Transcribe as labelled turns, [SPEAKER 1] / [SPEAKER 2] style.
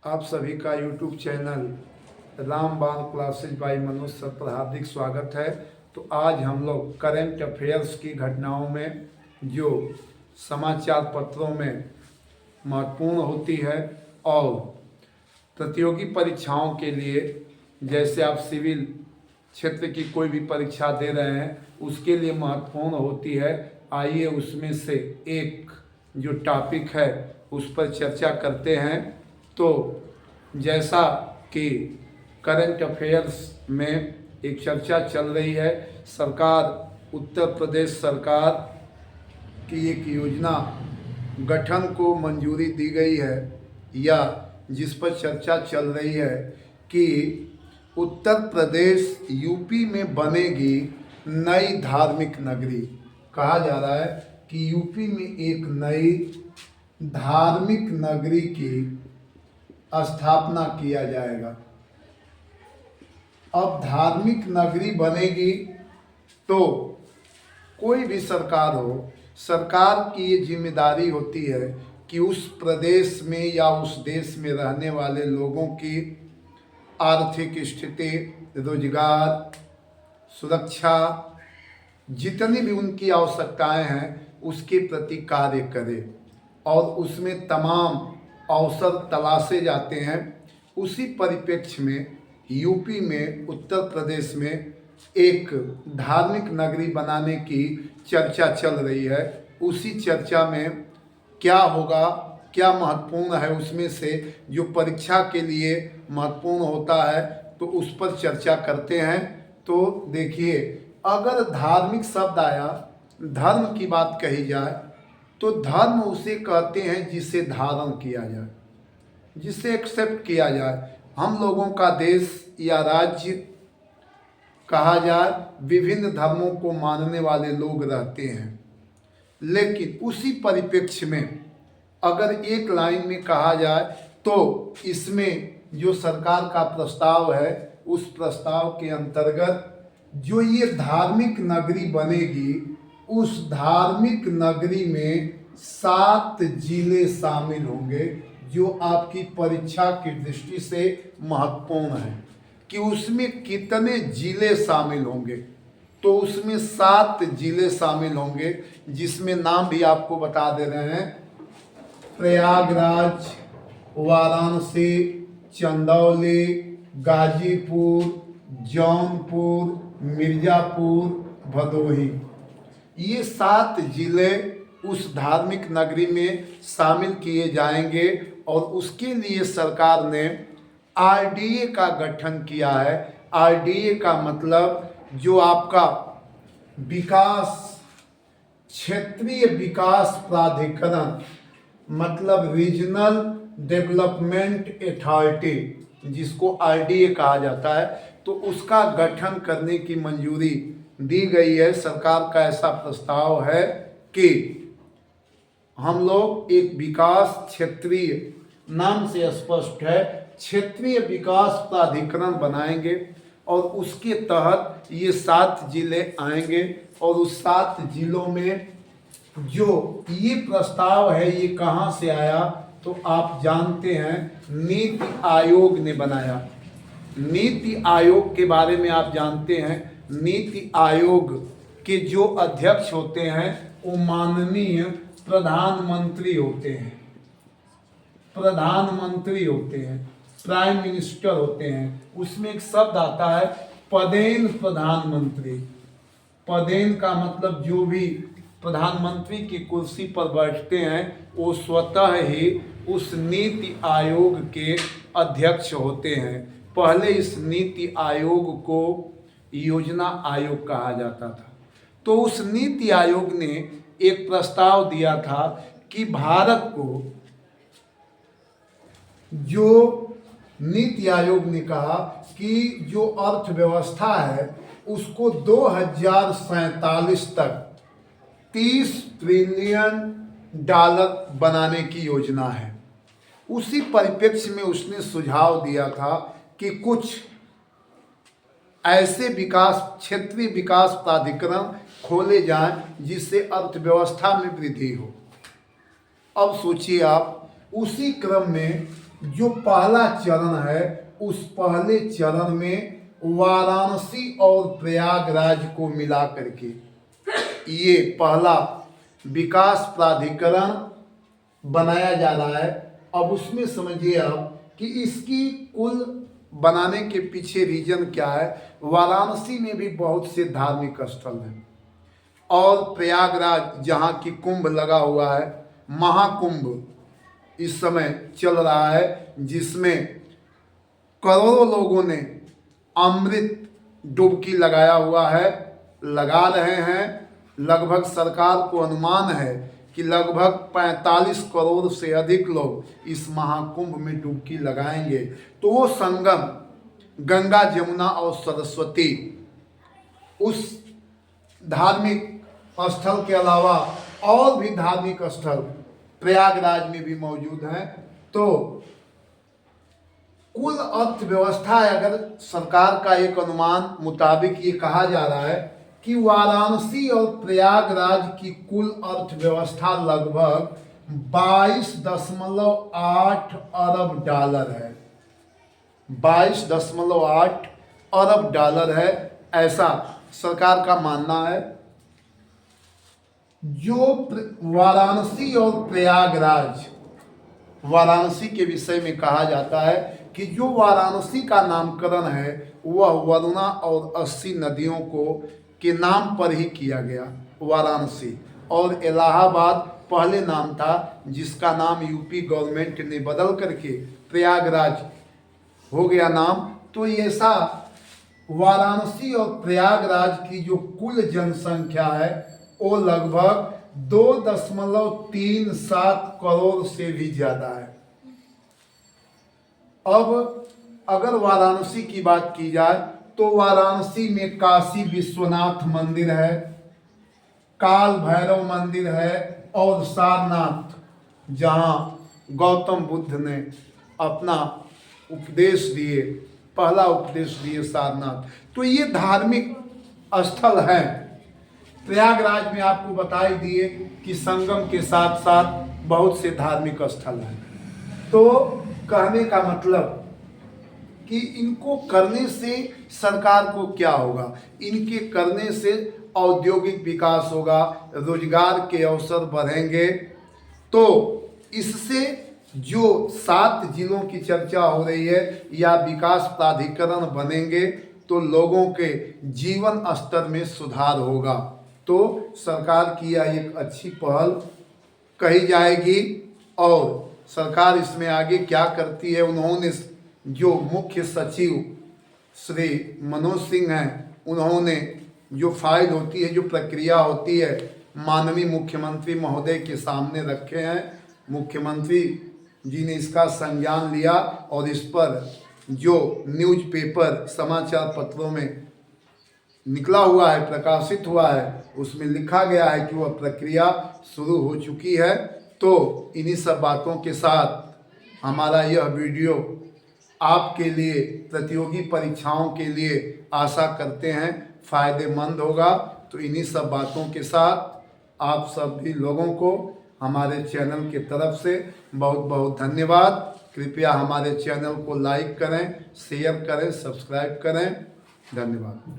[SPEAKER 1] आप सभी का YouTube चैनल रामबाण क्लासेज बाई मनोज सर पर हार्दिक स्वागत है। तो आज हम लोग करंट अफेयर्स की घटनाओं में जो समाचार पत्रों में महत्वपूर्ण होती है और प्रतियोगी परीक्षाओं के लिए, जैसे आप सिविल क्षेत्र की कोई भी परीक्षा दे रहे हैं उसके लिए महत्वपूर्ण होती है, आइए उसमें से एक जो टॉपिक है उस पर चर्चा करते हैं। तो जैसा कि करंट अफेयर्स में एक चर्चा चल रही है, सरकार उत्तर प्रदेश सरकार की एक योजना गठन को मंजूरी दी गई है, या जिस पर चर्चा चल रही है कि उत्तर प्रदेश यूपी में बनेगी नई धार्मिक नगरी। कहा जा रहा है कि यूपी में एक नई धार्मिक नगरी की स्थापना किया जाएगा। अब धार्मिक नगरी बनेगी तो कोई भी सरकार हो, सरकार की ये जिम्मेदारी होती है कि उस प्रदेश में या उस देश में रहने वाले लोगों की आर्थिक स्थिति, रोजगार, सुरक्षा, जितनी भी उनकी आवश्यकताएं हैं उसके प्रति कार्य करे और उसमें तमाम अवसर तलाशे जाते हैं। उसी परिप्रेक्ष्य में यूपी में, उत्तर प्रदेश में एक धार्मिक नगरी बनाने की चर्चा चल रही है। उसी चर्चा में क्या होगा, क्या महत्वपूर्ण है, उसमें से जो परीक्षा के लिए महत्वपूर्ण होता है तो उस पर चर्चा करते हैं। तो देखिए, अगर धार्मिक शब्द आया, धर्म की बात कही जाए तो धर्म उसे कहते हैं जिसे धारण किया जाए, जिसे एक्सेप्ट किया जाए। हम लोगों का देश या राज्य कहा जाए, विभिन्न धर्मों को मानने वाले लोग रहते हैं, लेकिन उसी परिप्रेक्ष्य में अगर एक लाइन में कहा जाए तो इसमें जो सरकार का प्रस्ताव है उस प्रस्ताव के अंतर्गत जो ये धार्मिक नगरी बनेगी, उस धार्मिक नगरी में 7 जिले शामिल होंगे, जो आपकी परीक्षा की दृष्टि से महत्वपूर्ण है कि उसमें कितने जिले शामिल होंगे। तो उसमें 7 जिले शामिल होंगे, जिसमें नाम भी आपको बता दे रहे हैं: प्रयागराज, वाराणसी, चंदौली, गाजीपुर, जौनपुर, मिर्ज़ापुर, भदोही। ये 7 जिले उस धार्मिक नगरी में शामिल किए जाएंगे और उसके लिए सरकार ने आरडीए का गठन किया है। आरडीए का मतलब जो आपका विकास, क्षेत्रीय विकास प्राधिकरण, मतलब रीजनल डेवलपमेंट अथॉरिटी, जिसको आरडीए कहा जाता है, तो उसका गठन करने की मंजूरी दी गई है। सरकार का ऐसा प्रस्ताव है कि हम लोग एक विकास क्षेत्रीय, नाम से स्पष्ट है, क्षेत्रीय विकास प्राधिकरण बनाएंगे और उसके तहत ये 7 जिले आएंगे। और उस 7 जिलों में जो ये प्रस्ताव है ये कहाँ से आया, तो आप जानते हैं नीति आयोग ने बनाया। नीति आयोग के बारे में आप जानते हैं, नीति आयोग के जो अध्यक्ष होते हैं वो माननीय प्रधानमंत्री होते हैं। प्रधानमंत्री होते हैं, प्राइम मिनिस्टर होते हैं। उसमें एक शब्द आता है पदेन प्रधानमंत्री। पदेन का मतलब जो भी प्रधानमंत्री की कुर्सी पर बैठते हैं वो स्वतः ही उस नीति आयोग के अध्यक्ष होते हैं। पहले इस नीति आयोग को योजना आयोग कहा जाता था। तो उस नीति आयोग ने एक प्रस्ताव दिया था कि भारत को, जो नीति आयोग ने कहा कि जो अर्थव्यवस्था है उसको 2047 तक $30 ट्रिलियन बनाने की योजना है। उसी परिप्रेक्ष्य में उसने सुझाव दिया था कि कुछ ऐसे विकास, क्षेत्रीय विकास प्राधिकरण खोले जाएं जिससे अर्थव्यवस्था में वृद्धि हो। अब सोचिए आप, उसी क्रम में जो पहला चरण है उस पहले चरण में वाराणसी और प्रयागराज को मिला करके ये पहला विकास प्राधिकरण बनाया जा रहा है। अब उसमें समझिए आप कि इसकी कुल बनाने के पीछे रीजन क्या है। वाराणसी में भी बहुत से धार्मिक स्थल हैं और प्रयागराज जहाँ की कुंभ लगा हुआ है, महाकुंभ इस समय चल रहा है, जिसमें करोड़ों लोगों ने अमृत डुबकी लगाया हुआ है, लगा रहे हैं। लगभग सरकार को अनुमान है कि लगभग 45 करोड़ से अधिक लोग इस महाकुंभ में डुबकी लगाएंगे। तो वो संगम गंगा, जमुना और सरस्वती उस धार्मिक स्थल के अलावा और भी धार्मिक स्थल प्रयागराज में भी मौजूद हैं। तो कुल अर्थव्यवस्था अगर सरकार का एक अनुमान मुताबिक ये कहा जा रहा है कि वाराणसी और प्रयागराज की कुल अर्थव्यवस्था लगभग 22.8 अरब डॉलर है। 22.8 अरब डॉलर है, ऐसा सरकार का मानना है। जो वाराणसी और प्रयागराज, वाराणसी के विषय में कहा जाता है कि जो वाराणसी का नामकरण है वह वरुणा और 80 नदियों को के नाम पर ही किया गया, वाराणसी। और इलाहाबाद पहले नाम था जिसका नाम यूपी गवर्नमेंट ने बदल करके प्रयागराज हो गया नाम। तो ऐसा वाराणसी और प्रयागराज की जो कुल जनसंख्या है वो लगभग 2.37 करोड़ से भी ज़्यादा है। अब अगर वाराणसी की बात की जाए तो वाराणसी में काशी विश्वनाथ मंदिर है, काल भैरव मंदिर है और सारनाथ, जहाँ गौतम बुद्ध ने अपना उपदेश दिए, पहला उपदेश दिए सारनाथ। तो ये धार्मिक स्थल हैं। प्रयागराज में आपको बता ही दिए कि संगम के साथ साथ बहुत से धार्मिक स्थल हैं। तो कहने का मतलब कि इनको करने से सरकार को क्या होगा, इनके करने से औद्योगिक विकास होगा, रोजगार के अवसर बढ़ेंगे। तो इससे जो 7 जिलों की चर्चा हो रही है या विकास प्राधिकरण बनेंगे तो लोगों के जीवन स्तर में सुधार होगा। तो सरकार की यह एक अच्छी पहल कही जाएगी। और सरकार इसमें आगे क्या करती है, उन्होंने जो मुख्य सचिव श्री मनोज सिंह हैं, उन्होंने जो फाइल होती है, जो प्रक्रिया होती है, माननीय मुख्यमंत्री महोदय के सामने रखे हैं। मुख्यमंत्री जी ने इसका संज्ञान लिया और इस पर जो न्यूज़पेपर समाचार पत्रों में निकला हुआ है, प्रकाशित हुआ है, उसमें लिखा गया है कि वह प्रक्रिया शुरू हो चुकी है। तो इन्हीं सब बातों के साथ हमारा यह वीडियो आपके लिए प्रतियोगी परीक्षाओं के लिए आशा करते हैं फ़ायदेमंद होगा। तो इन्हीं सब बातों के साथ आप सभी लोगों को हमारे चैनल की तरफ से बहुत बहुत धन्यवाद। कृपया हमारे चैनल को लाइक करें, शेयर करें, सब्सक्राइब करें। धन्यवाद।